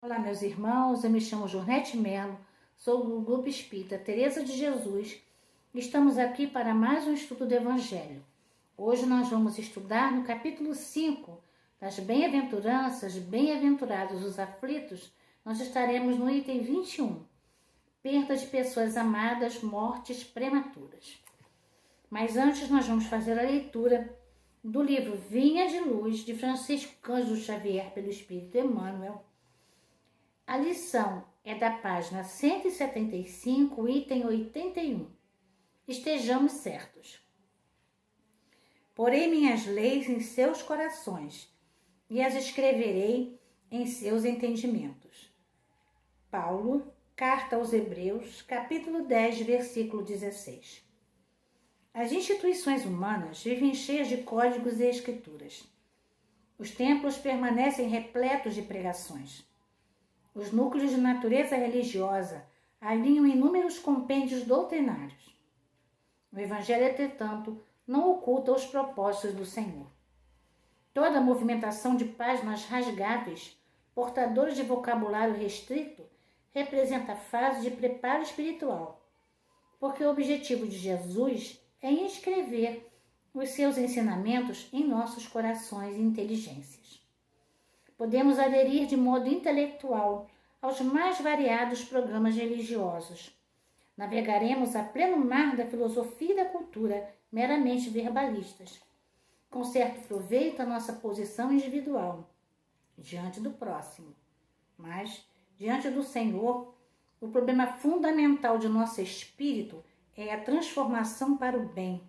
Olá, meus irmãos, eu me chamo Jornete Melo, sou do Grupo Espírita Teresa de Jesus. Estamos aqui para mais um estudo do Evangelho. Hoje nós vamos estudar no capítulo 5 das Bem-aventuranças, bem-aventurados os aflitos. Nós estaremos no item 21, perda de pessoas amadas, mortes prematuras. Mas antes nós vamos fazer a leitura do livro Vinha de Luz, de Francisco Cândido Xavier, pelo Espírito Emmanuel. A lição é da página 175, item 81. Estejamos certos. Porei minhas leis em seus corações e as escreverei em seus entendimentos. Paulo, Carta aos Hebreus, capítulo 10, versículo 16. As instituições humanas vivem cheias de códigos e escrituras. Os templos permanecem repletos de pregações. Os núcleos de natureza religiosa alinham inúmeros compêndios doutrinários. O Evangelho, entretanto, não oculta os propósitos do Senhor. Toda a movimentação de páginas rasgáveis, portadoras de vocabulário restrito, representa a fase de preparo espiritual, porque o objetivo de Jesus é inscrever os seus ensinamentos em nossos corações e inteligências. Podemos aderir de modo intelectual aos mais variados programas religiosos. Navegaremos a pleno mar da filosofia e da cultura, meramente verbalistas, com certo proveito à nossa posição individual, diante do próximo. Mas, diante do Senhor, o problema fundamental de nosso espírito é a transformação para o bem,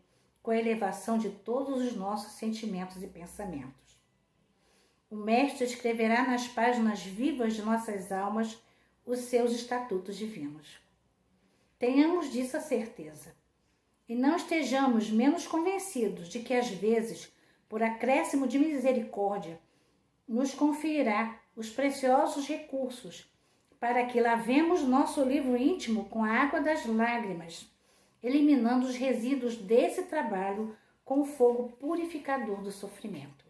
com a elevação de todos os nossos sentimentos e pensamentos. O Mestre escreverá nas páginas vivas de nossas almas os seus estatutos divinos. Tenhamos disso a certeza, e não estejamos menos convencidos de que, às vezes, por acréscimo de misericórdia, nos conferirá os preciosos recursos para que lavemos nosso livro íntimo com a água das lágrimas, eliminando os resíduos desse trabalho com o fogo purificador do sofrimento.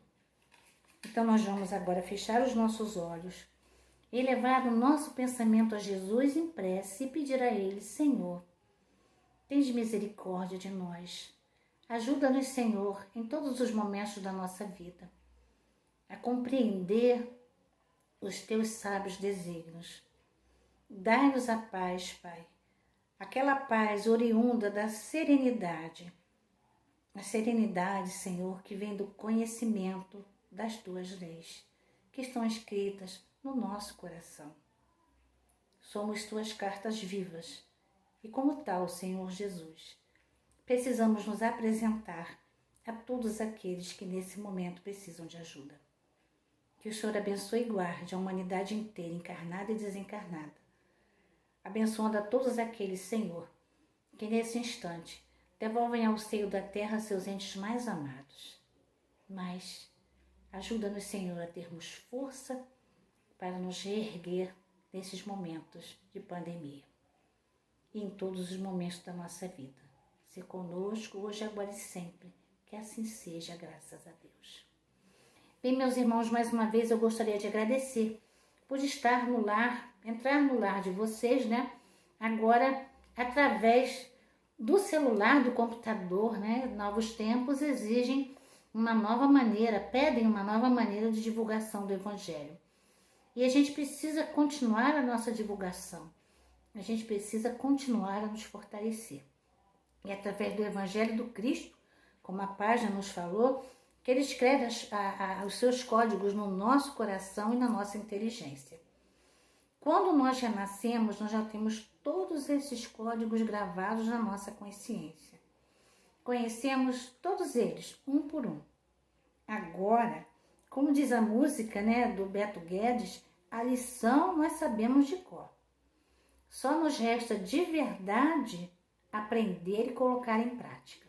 Então nós vamos agora fechar os nossos olhos, elevar o nosso pensamento a Jesus em prece e pedir a Ele: Senhor, tens misericórdia de nós. Ajuda-nos, Senhor, em todos os momentos da nossa vida, a compreender os teus sábios desígnios. Dai-nos a paz, Pai, aquela paz oriunda da serenidade. A serenidade, Senhor, que vem do conhecimento das tuas leis, que estão escritas no nosso coração. Somos tuas cartas vivas e, como tal, Senhor Jesus, precisamos nos apresentar a todos aqueles que nesse momento precisam de ajuda. Que o Senhor abençoe e guarde a humanidade inteira, encarnada e desencarnada, abençoando a todos aqueles, Senhor, que nesse instante devolvem ao seio da terra seus entes mais amados. Mas ajuda-nos, Senhor, a termos força para nos reerguer nesses momentos de pandemia e em todos os momentos da nossa vida. Se conosco, hoje, agora e sempre, que assim seja, graças a Deus. Bem, meus irmãos, mais uma vez eu gostaria de agradecer por estar no lar, entrar no lar de vocês, né? Agora, através do celular, do computador, né? Novos tempos exigem uma nova maneira, pedem uma nova maneira de divulgação do Evangelho. E a gente precisa continuar a nossa divulgação. A gente precisa continuar a nos fortalecer. E através do Evangelho do Cristo, como a página nos falou, que Ele escreve os seus códigos no nosso coração e na nossa inteligência. Quando nós renascemos, nós já temos todos esses códigos gravados na nossa consciência. Conhecemos todos eles, um por um. Agora, como diz a música, né, do Beto Guedes, a lição nós sabemos de cor. Só nos resta de verdade aprender e colocar em prática.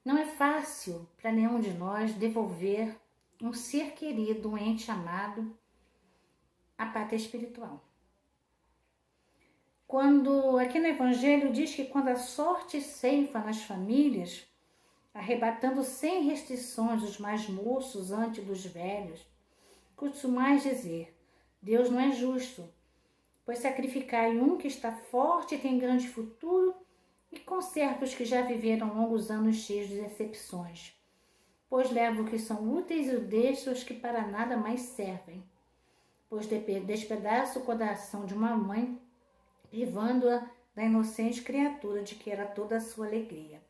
Não é fácil para nenhum de nós devolver um ser querido, um ente amado, à pátria espiritual. Quando aqui no Evangelho diz que quando a sorte ceifa nas famílias, arrebatando sem restrições os mais moços ante dos velhos, costumais dizer: Deus não é justo, pois sacrificai um que está forte e tem grande futuro e conserva os que já viveram longos anos cheios de decepções, pois leva o que são úteis e o deixa os que para nada mais servem, pois despedaça o coração de uma mãe, privando-a da inocente criatura de que era toda a sua alegria.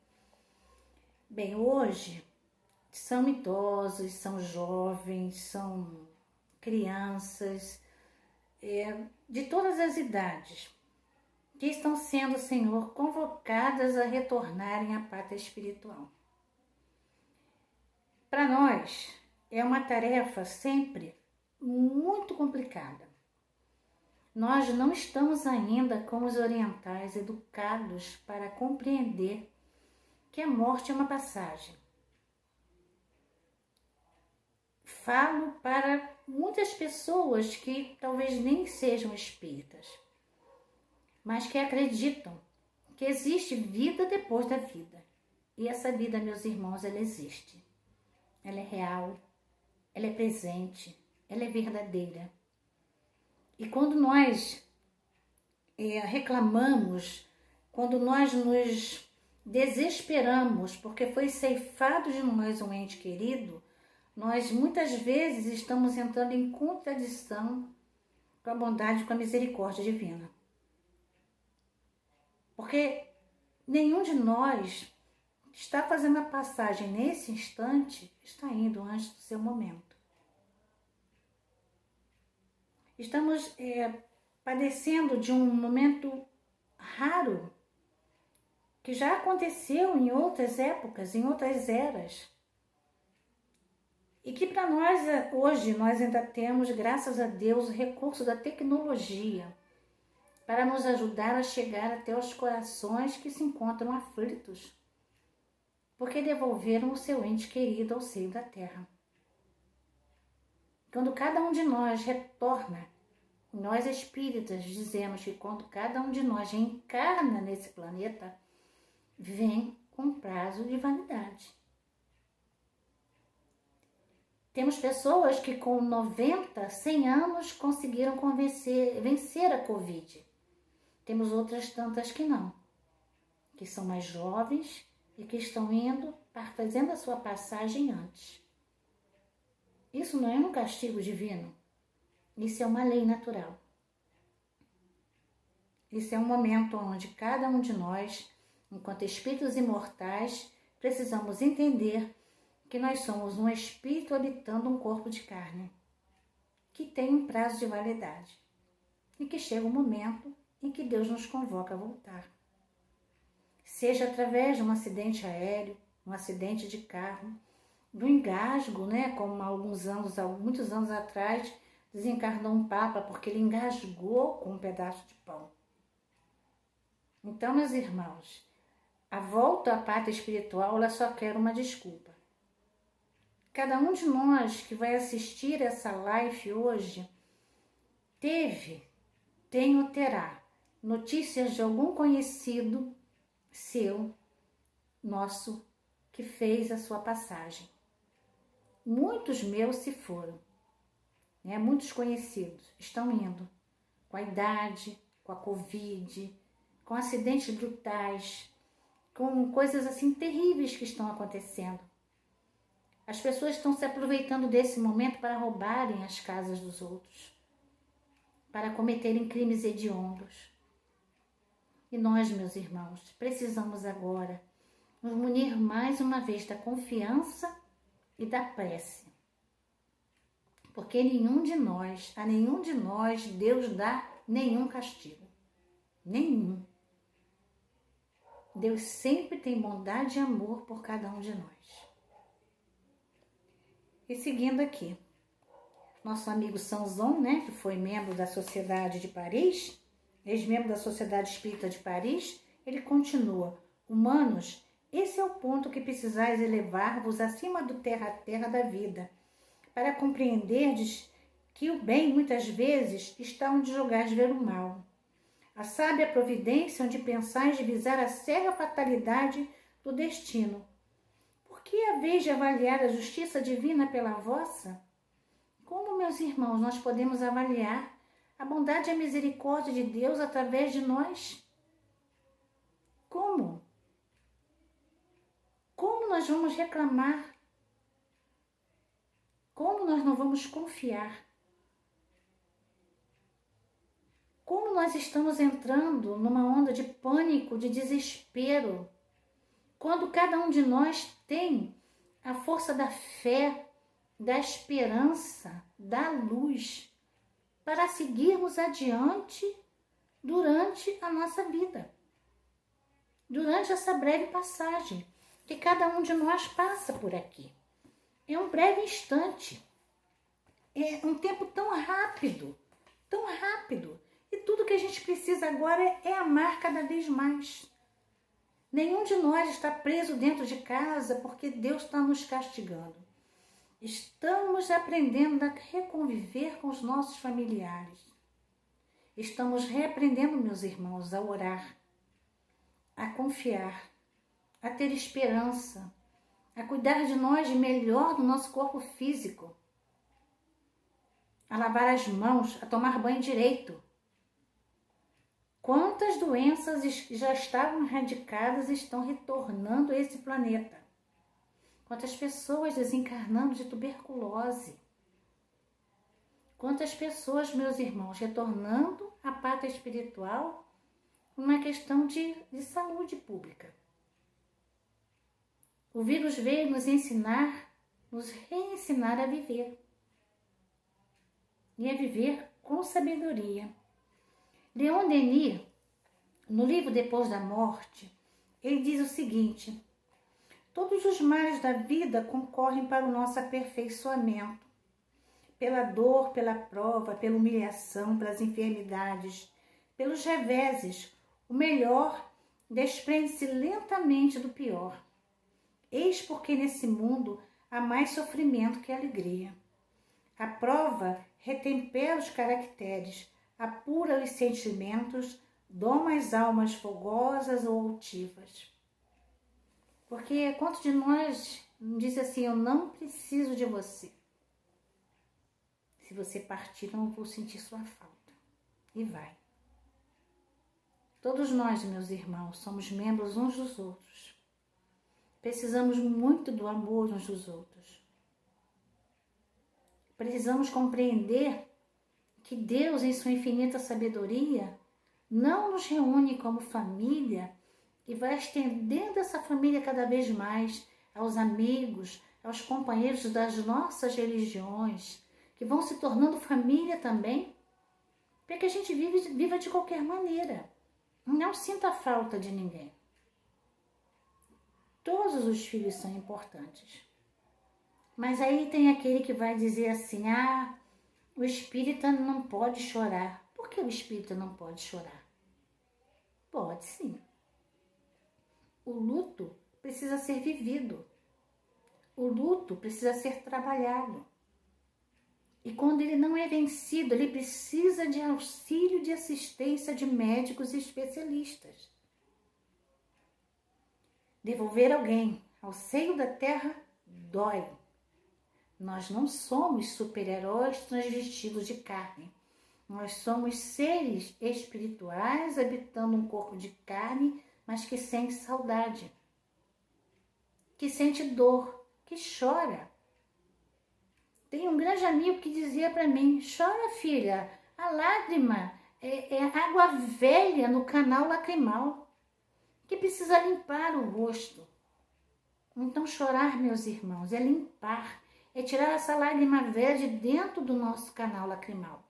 Bem, hoje são idosos, são jovens, são crianças, de todas as idades, que estão sendo, Senhor, convocadas a retornarem à pátria espiritual. Para nós, é uma tarefa sempre muito complicada. Nós não estamos ainda como os orientais educados para compreender que a morte é uma passagem. Falo para muitas pessoas que talvez nem sejam espíritas, mas que acreditam que existe vida depois da vida. E essa vida, meus irmãos, ela existe. Ela é real, ela é presente, ela é verdadeira. E quando nós reclamamos, quando nós nos desesperamos porque foi ceifado de nós um ente querido, nós muitas vezes estamos entrando em contradição com a bondade e com a misericórdia divina. Porque nenhum de nós que está fazendo a passagem nesse instante está indo antes do seu momento. Estamos padecendo de um momento raro que já aconteceu em outras épocas, em outras eras. E que para nós, hoje, nós ainda temos, graças a Deus, o recurso da tecnologia para nos ajudar a chegar até os corações que se encontram aflitos, porque devolveram o seu ente querido ao seio da terra. Quando cada um de nós retorna, nós espíritas dizemos que quando cada um de nós reencarna nesse planeta, vem com prazo de validade. Temos pessoas que com 90, 100 anos conseguiram vencer a Covid. Temos outras tantas que não, que são mais jovens e que estão fazendo a sua passagem antes. Isso não é um castigo divino, isso é uma lei natural. Isso é um momento onde cada um de nós, enquanto espíritos imortais, precisamos entender que nós somos um espírito habitando um corpo de carne, que tem um prazo de validade e que chega o momento em que Deus nos convoca a voltar. Seja através de um acidente aéreo, um acidente de carro, do engasgo, como muitos anos atrás, desencarnou um papa porque ele engasgou com um pedaço de pão. Então, meus irmãos, a volta à pátria espiritual, ela só quer uma desculpa. Cada um de nós que vai assistir essa live hoje tem ou terá notícias de algum conhecido seu, nosso, que fez a sua passagem. Muitos meus se foram, muitos conhecidos estão indo com a idade, com a Covid, com acidentes brutais, com coisas assim terríveis que estão acontecendo. As pessoas estão se aproveitando desse momento para roubarem as casas dos outros, para cometerem crimes hediondos. E nós, meus irmãos, precisamos agora nos munir mais uma vez da confiança e da prece. Porque a nenhum de nós, Deus dá nenhum castigo. Nenhum. Deus sempre tem bondade e amor por cada um de nós. E seguindo aqui, nosso amigo Sanzon, que foi membro da Sociedade de Paris, ex-membro da Sociedade Espírita de Paris, ele continua: humanos, esse é o ponto que precisais elevar-vos acima do terra-terra da vida, para compreenderdes que o bem, muitas vezes, está onde julgais ver o mal. A sábia providência onde pensais divisar a cega fatalidade do destino. Por que haveis de avaliar a justiça divina pela vossa? Como, meus irmãos, nós podemos avaliar a bondade e a misericórdia de Deus através de nós? Como? Como nós vamos reclamar? Como nós não vamos confiar? Como nós estamos entrando numa onda de pânico, de desespero, quando cada um de nós tem a força da fé, da esperança, da luz, para seguirmos adiante durante a nossa vida, durante essa breve passagem que cada um de nós passa por aqui. É um breve instante, é um tempo tão rápido, e tudo que a gente precisa agora é amar cada vez mais. Nenhum de nós está preso dentro de casa porque Deus está nos castigando. Estamos aprendendo a reconviver com os nossos familiares. Estamos reaprendendo, meus irmãos, a orar, a confiar, a ter esperança, a cuidar de nós melhor do nosso corpo físico, a lavar as mãos, a tomar banho direito. Quantas doenças já estavam erradicadas e estão retornando a esse planeta? Quantas pessoas desencarnando de tuberculose? Quantas pessoas, meus irmãos, retornando à pátria espiritual numa questão de saúde pública? O vírus veio nos ensinar, nos reensinar a viver. E a viver com sabedoria. Leon Denis, no livro Depois da Morte, ele diz o seguinte: todos os males da vida concorrem para o nosso aperfeiçoamento. Pela dor, pela prova, pela humilhação, pelas enfermidades, pelos reveses, o melhor desprende-se lentamente do pior. Eis porque nesse mundo há mais sofrimento que alegria. A prova retempera os caracteres, apura os sentimentos, doma as almas fogosas ou altivas. Porque quantos de nós diz assim: eu não preciso de você. Se você partir, eu não vou sentir sua falta. E vai. Todos nós, meus irmãos, somos membros uns dos outros. Precisamos muito do amor uns dos outros. Precisamos compreender que Deus, em sua infinita sabedoria, não nos reúne como família e vai estendendo essa família cada vez mais aos amigos, aos companheiros das nossas religiões, que vão se tornando família também, para que a gente viva de qualquer maneira. Não sinta falta de ninguém. Todos os filhos são importantes. Mas aí tem aquele que vai dizer assim: o espírita não pode chorar. Por que o espírita não pode chorar? Pode sim. O luto precisa ser vivido. O luto precisa ser trabalhado. E quando ele não é vencido, ele precisa de auxílio, de assistência de médicos e especialistas. Devolver alguém ao seio da terra dói. Nós não somos super-heróis transvestidos de carne. Nós somos seres espirituais habitando um corpo de carne, mas que sente saudade, que sente dor, que chora. Tem um grande amigo que dizia para mim: chora, filha, a lágrima é água velha no canal lacrimal, que precisa limpar o rosto. Então chorar, meus irmãos, é limpar, é tirar essa lágrima velha de dentro do nosso canal lacrimal.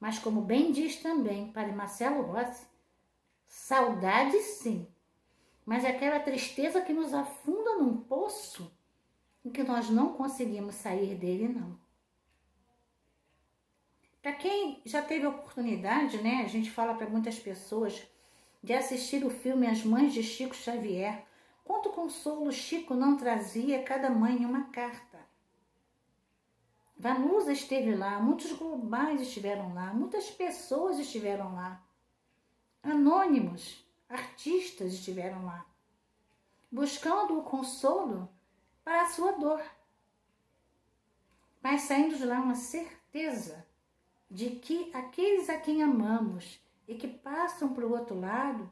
Mas como bem diz também Padre Marcelo Rossi, saudade sim, mas é aquela tristeza que nos afunda num poço em que nós não conseguimos sair dele, não. Para quem já teve a oportunidade, né, a gente fala para muitas pessoas, de assistir o filme As Mães de Chico Xavier, quanto consolo Chico não trazia cada mãe em uma carta. Vanusa esteve lá, muitos globais estiveram lá, muitas pessoas estiveram lá. Anônimos, artistas estiveram lá, buscando o consolo para a sua dor. mas saindo de lá uma certeza de que aqueles a quem amamos e que passam para o outro lado,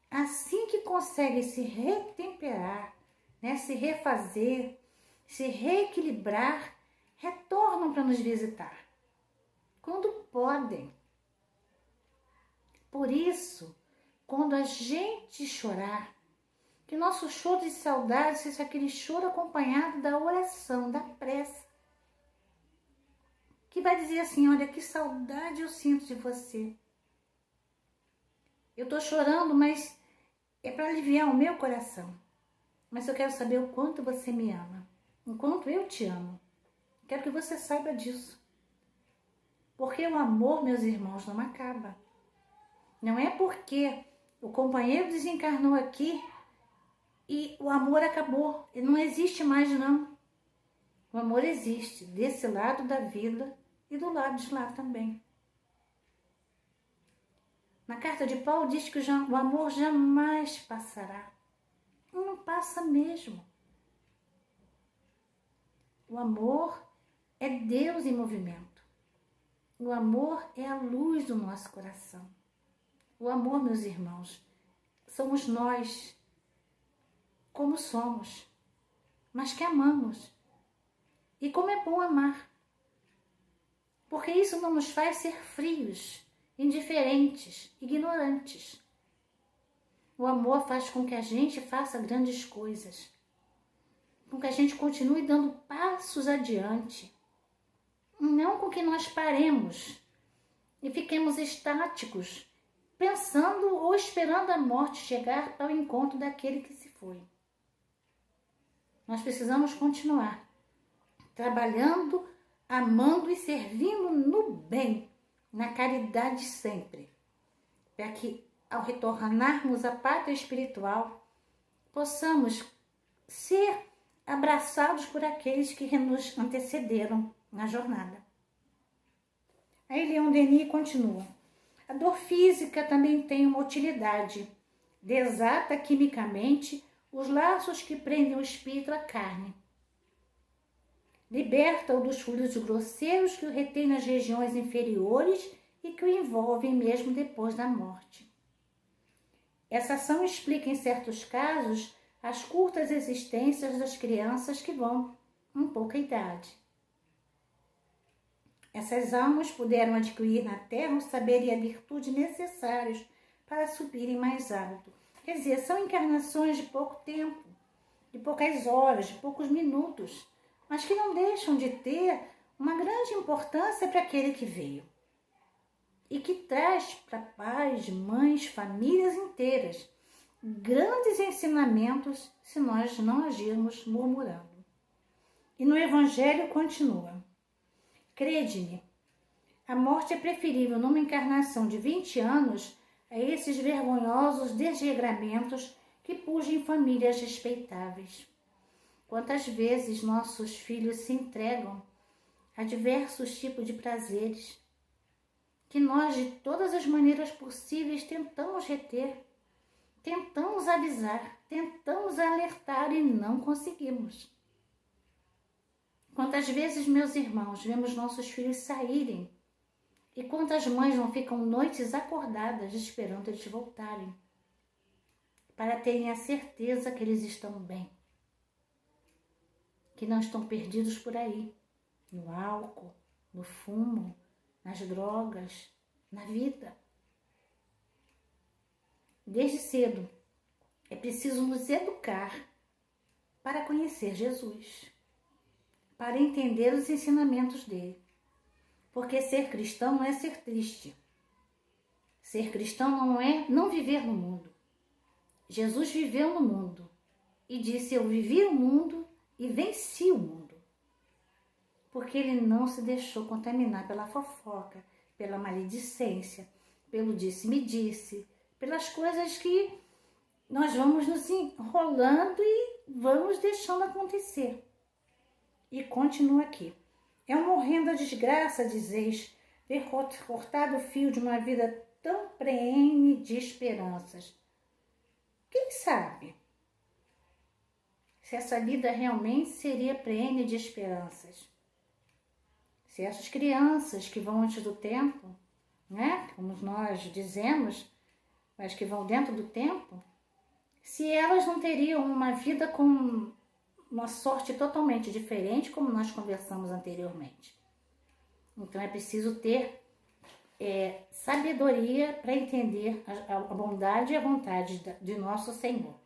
assim que conseguem se retemperar, né, se refazer, se reequilibrar, retornam para nos visitar, quando podem. Por isso, quando a gente chorar, que nosso choro de saudade seja aquele choro acompanhado da oração, da prece, que vai dizer assim: olha, que saudade eu sinto de você. Eu estou chorando, mas é para aliviar o meu coração. Mas eu quero saber o quanto você me ama, o quanto eu te amo. Quero que você saiba disso. Porque o amor, meus irmãos, não acaba. Não é porque o companheiro desencarnou aqui e o amor acabou. Ele não existe mais, não. O amor existe desse lado da vida e do lado de lá também. Na carta de Paulo diz que o amor jamais passará. Não passa mesmo. O amor é Deus em movimento. O amor é a luz do nosso coração. O amor, meus irmãos, somos nós, como somos, mas que amamos. E como é bom amar. Porque isso não nos faz ser frios, indiferentes, ignorantes. O amor faz com que a gente faça grandes coisas, com que a gente continue dando passos adiante, não com que nós paremos e fiquemos estáticos, pensando ou esperando a morte chegar para o encontro daquele que se foi. Nós precisamos continuar trabalhando, amando e servindo no bem, na caridade sempre, para que, ao retornarmos à pátria espiritual, possamos ser abraçados por aqueles que nos antecederam na jornada. Aí Leon Denis continua: a dor física também tem uma utilidade, desata quimicamente os laços que prendem o espírito à carne. Liberta-o dos fluidos grosseiros que o retêm nas regiões inferiores e que o envolvem mesmo depois da morte. Essa ação explica, em certos casos, as curtas existências das crianças que vão em pouca idade. Essas almas puderam adquirir na Terra o saber e a virtude necessários para subirem mais alto. Quer dizer, são encarnações de pouco tempo, de poucas horas, de poucos minutos, mas que não deixam de ter uma grande importância para aquele que veio e que traz para pais, mães, famílias inteiras grandes ensinamentos se nós não agirmos murmurando. E no Evangelho continua: crede-me, a morte é preferível numa encarnação de 20 anos a esses vergonhosos desregramentos que pugem famílias respeitáveis. Quantas vezes nossos filhos se entregam a diversos tipos de prazeres que nós, de todas as maneiras possíveis, tentamos reter, tentamos avisar, tentamos alertar e não conseguimos. Quantas vezes, meus irmãos, vemos nossos filhos saírem e quantas mães não ficam noites acordadas esperando eles voltarem para terem a certeza que eles estão bem, que não estão perdidos por aí, no álcool, no fumo, nas drogas, na vida. Desde cedo é preciso nos educar para conhecer Jesus, para entender os ensinamentos dele. Porque ser cristão não é ser triste. Ser cristão não é não viver no mundo. Jesus viveu no mundo e disse: eu vivi o mundo e venci o mundo. Porque ele não se deixou contaminar pela fofoca, pela maledicência, pelo disse-me-disse, pelas coisas que nós vamos nos enrolando e vamos deixando acontecer. E continua aqui: é uma horrenda desgraça, dizeis, ver cortado o fio de uma vida tão perene de esperanças. Quem sabe se essa vida realmente seria perene de esperanças? Se essas crianças que vão antes do tempo, né, como nós dizemos, mas que vão dentro do tempo, se elas não teriam uma vida com uma sorte totalmente diferente, como nós conversamos anteriormente. Então é preciso ter sabedoria para entender a bondade e a vontade de nosso Senhor.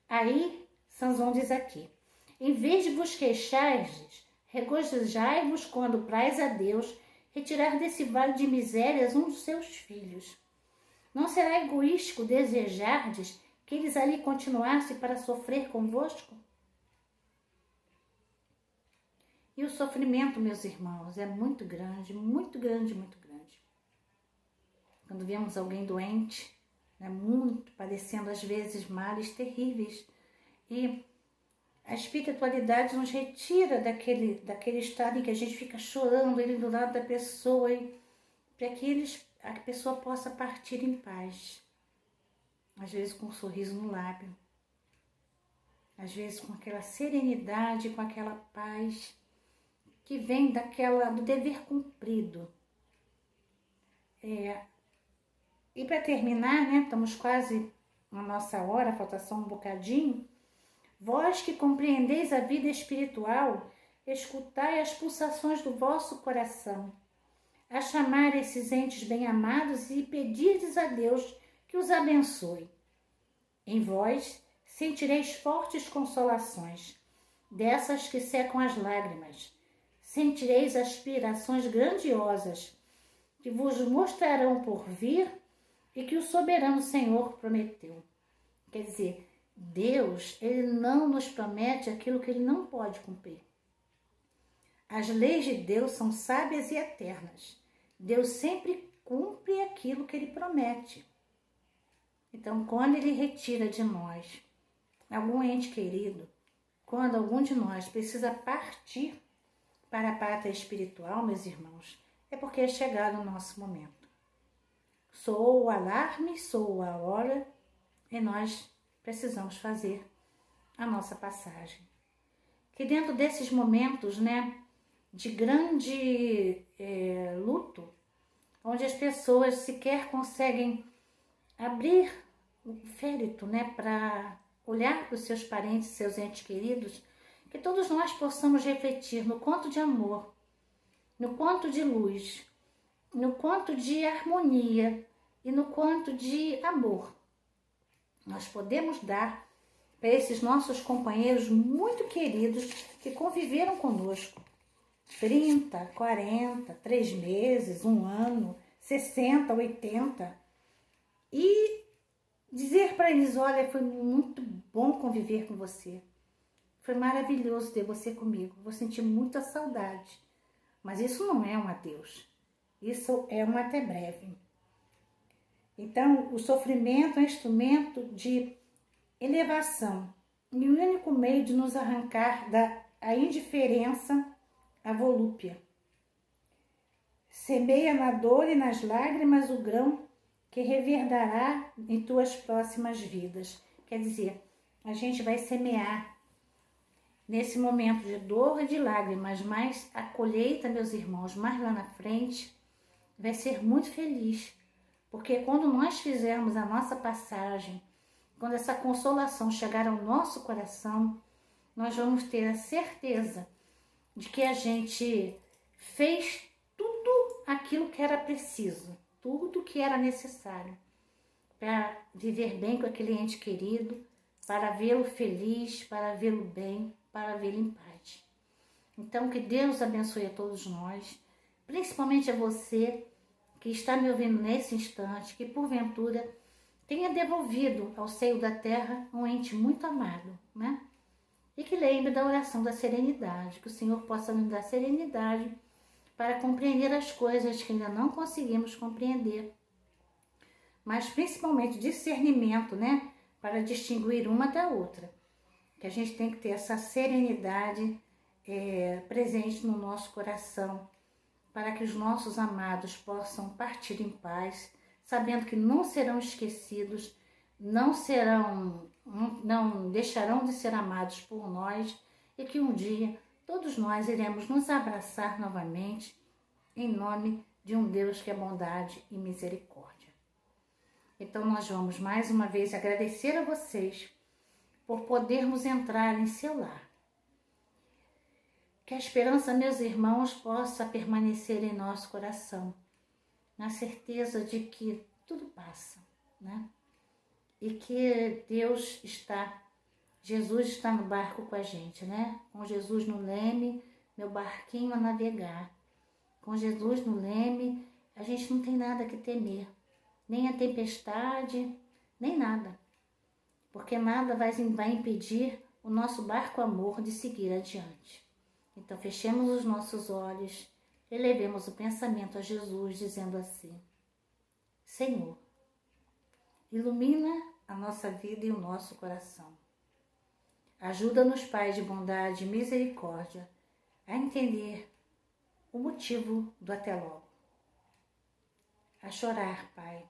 Aí, Sanson diz aqui: em vez de vos queixardes, regozijai-vos quando praz a Deus retirar desse vale de misérias um dos seus filhos. Não será egoístico desejardes que eles ali continuassem para sofrer convosco? E o sofrimento, meus irmãos, é muito grande, muito grande, muito grande. Quando vemos alguém doente, muito, padecendo às vezes males terríveis, e a espiritualidade nos retira daquele estado em que a gente fica chorando ele do lado da pessoa, para que a pessoa possa partir em paz. Às vezes com um sorriso no lábio, às vezes com aquela serenidade, com aquela paz que vem do dever cumprido. E para terminar, né, estamos quase na nossa hora, falta só um bocadinho. Vós que compreendeis a vida espiritual, escutai as pulsações do vosso coração, a chamar esses entes bem-amados e pedirdes a Deus que os abençoe. Em vós sentireis fortes consolações, dessas que secam as lágrimas. Sentireis aspirações grandiosas, que vos mostrarão por vir e que o soberano Senhor prometeu. Quer dizer, Deus, Ele não nos promete aquilo que Ele não pode cumprir. As leis de Deus são sábias e eternas. Deus sempre cumpre aquilo que Ele promete. Então, quando Ele retira de nós algum ente querido, quando algum de nós precisa partir para a pátria espiritual, meus irmãos, é porque é chegado o nosso momento. Soou o alarme, soou a hora, e nós precisamos fazer a nossa passagem. Que dentro desses momentos, né, de grande luto, onde as pessoas sequer conseguem abrir o féretro, né, para olhar para os seus parentes, seus entes queridos, que todos nós possamos refletir no quanto de amor, no quanto de luz, no quanto de harmonia e no quanto de amor nós podemos dar para esses nossos companheiros muito queridos que conviveram conosco 30, 40, 3 meses, 1 ano, 60, 80, e dizer para eles: olha, foi muito bom conviver com você, foi maravilhoso ter você comigo, vou sentir muita saudade, mas isso não é um adeus, isso é um até breve. Então, o sofrimento é um instrumento de elevação e o único meio de nos arrancar da indiferença à volúpia. Semeia na dor e nas lágrimas o grão que reverdará em tuas próximas vidas. Quer dizer, a gente vai semear nesse momento de dor e de lágrimas, mas a colheita, meus irmãos, mais lá na frente, vai ser muito feliz. Porque quando nós fizermos a nossa passagem, quando essa consolação chegar ao nosso coração, nós vamos ter a certeza de que a gente fez tudo aquilo que era preciso, tudo que era necessário para viver bem com aquele ente querido, para vê-lo feliz, para vê-lo bem, para vê-lo em paz. Então, que Deus abençoe a todos nós, principalmente a você que está me ouvindo nesse instante, que porventura tenha devolvido ao seio da terra um ente muito amado, né? E que lembre da oração da serenidade, que o Senhor possa nos dar serenidade para compreender as coisas que ainda não conseguimos compreender, mas principalmente discernimento, né? Para distinguir uma da outra, que a gente tem que ter essa serenidade presente no nosso coração, para que os nossos amados possam partir em paz, sabendo que não serão esquecidos, não deixarão de ser amados por nós, e que um dia todos nós iremos nos abraçar novamente em nome de um Deus que é bondade e misericórdia. Então nós vamos mais uma vez agradecer a vocês por podermos entrar em seu lar. Que a esperança, meus irmãos, possa permanecer em nosso coração, na certeza de que tudo passa, né? E que Jesus está no barco com a gente, né? Com Jesus no leme, meu barquinho a navegar. Com Jesus no leme, a gente não tem nada que temer, nem a tempestade, nem nada. Porque nada vai impedir o nosso barco amor de seguir adiante. Então fechemos os nossos olhos, elevemos o pensamento a Jesus, dizendo assim: Senhor, ilumina a nossa vida e o nosso coração. Ajuda-nos, Pai de bondade e misericórdia, a entender o motivo do até logo. A chorar, Pai,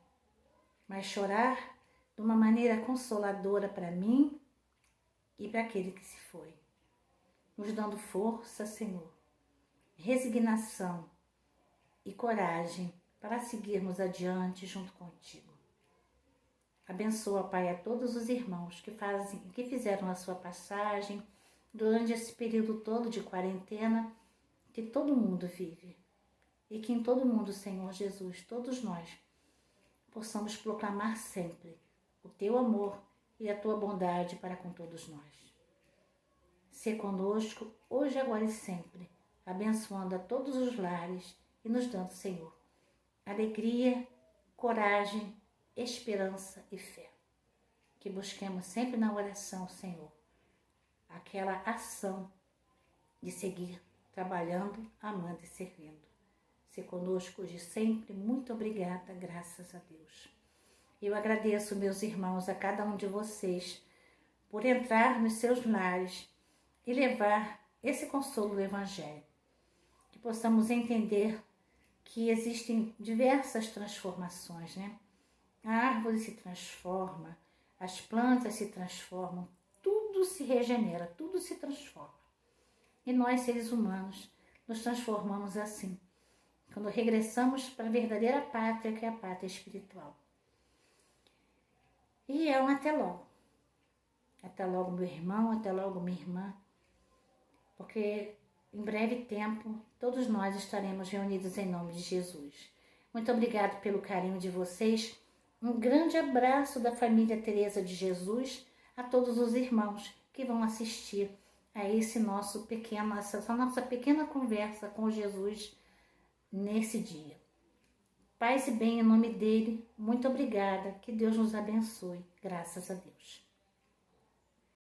mas chorar de uma maneira consoladora para mim e para aquele que se foi. Nos dando força, Senhor, resignação e coragem para seguirmos adiante junto contigo. Abençoa, Pai, a todos os irmãos que fizeram a sua passagem durante esse período todo de quarentena que todo mundo vive. E que em todo mundo, Senhor Jesus, todos nós, possamos proclamar sempre o Teu amor e a Tua bondade para com todos nós. Sê conosco, hoje, agora e sempre, abençoando a todos os lares e nos dando, Senhor, alegria, coragem, esperança e fé. Que busquemos sempre na oração, Senhor, aquela ação de seguir trabalhando, amando e servindo. Sê conosco hoje e sempre. Muito obrigada, graças a Deus. Eu agradeço, meus irmãos, a cada um de vocês por entrar nos seus lares e levar esse consolo do Evangelho. Que possamos entender que existem diversas transformações, né? A árvore se transforma, as plantas se transformam, tudo se regenera, tudo se transforma. E nós, seres humanos, nos transformamos assim, quando regressamos para a verdadeira pátria, que é a pátria espiritual. E é um até logo. Até logo, meu irmão, até logo, minha irmã. Porque em breve tempo, todos nós estaremos reunidos em nome de Jesus. Muito obrigada pelo carinho de vocês. Um grande abraço da família Teresa de Jesus a todos os irmãos que vão assistir a essa nossa pequena conversa com Jesus nesse dia. Paz e bem em nome dele. Muito obrigada. Que Deus nos abençoe. Graças a Deus.